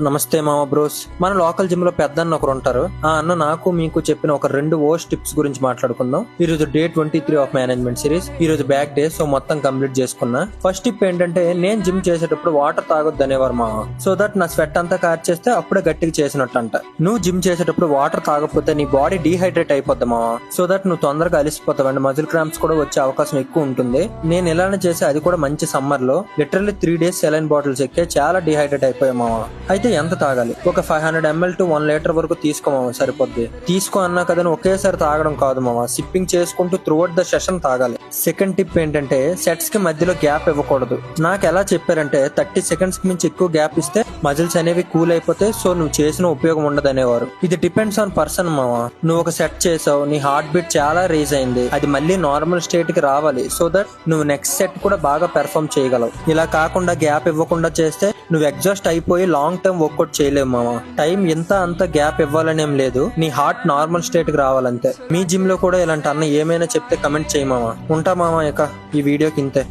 నమస్తే మామ బ్రోస్. మన లోకల్ జిమ్ లో పెద్ద అన్న ఒకరు ఉంటారు. ఆ అన్న నాకు మీకు చెప్పిన ఒక 2 ఓస్ట్ టిప్స్ గురించి మాట్లాడుకుందాం. ఈ రోజు డే 23 ఆఫ్ మేనేజ్మెంట్ సిరీస్. ఈ రోజు బ్యాక్ డే, సో మొత్తం కంప్లీట్ చేసుకున్నా. ఫస్ట్ టిప్ ఏంటంటే, నేను జిమ్ చేసేటప్పుడు వాటర్ తాగొద్దు అనేవారు మామ. సో దట్ నా స్వెట్ అంతా కార్ చేస్తే అప్పుడే గట్టిగా చేసినట్టు అంట. నువ్వు జిమ్ చేసేటప్పుడు వాటర్ తాగకపోతే నీ బాడీ డీహైడ్రేట్ అయిపోద్ది మామ. సో దట్ నువ్వు తొందరగా అలిసిపోతావు అండ్ మజిల్ క్రాంప్స్ కూడా వచ్చే అవకాశం ఎక్కువ ఉంటుంది. నేను ఇలానే చేసి, అది కూడా మంచి సమ్మర్ లో లిటరల్లీ 3 days సెలైన్ బాటిల్స్ ఎక్కే చాలా డీహైడ్రేట్ అయిపోయా మామ. అయితే ఎంత తాగాలి? ఒక 500 ml to 1 లీటర్ వరకు తీసుకోమామ, సరిపోద్ది. తీసుకో అన్నా కదని ఒకేసారి తాగడం కాదు మామ, సిప్పింగ్ చేసుకుంటూ త్రూఅవుట్ ద సెషన్ తాగాలి. సెకండ్ టిప్ ఏంటంటే, సెట్స్ కి మధ్యలో గ్యాప్ ఇవ్వకూడదు. నాకు ఎలా చెప్పారంటే 30 seconds కి మించి ఎక్కువ గ్యాప్ ఇస్తే మజిల్స్ అనేవి కూల్ అయిపోతే, సో నువ్వు చేసిన ఉపయోగం ఉండదు అనేవారు. ఇది డిపెండ్స్ ఆన్ పర్సన్ మామ. నువ్వు ఒక సెట్ చేసావు, నీ హార్ట్ బీట్ చాలా రేజ్ అయింది, అది మళ్ళీ నార్మల్ స్టేట్ కి రావాలి. సో దట్ నువ్వు నెక్స్ట్ సెట్ కూడా బాగా పెర్ఫార్మ్ చేయగలవు. ఇలా కాకుండా గ్యాప్ ఇవ్వకుండా చేస్తే నువ్వు ఎగ్జాస్ట్ అయిపోయి లాంగ్ టర్మ్ వర్కౌట్ చేయలేవు మామ. టైం ఎంత అంత గ్యాప్ ఇవ్వాలనేం లేదు, నీ హార్ట్ నార్మల్ స్టేట్ కి రావాలంతే. మీ జిమ్ లో కూడా ఇలాంటి అన్న ఏమైనా చెప్తే కమెంట్ చేయి మామ. ఉంటా మామ, ఇక ఈ వీడియోకి ఇంతే.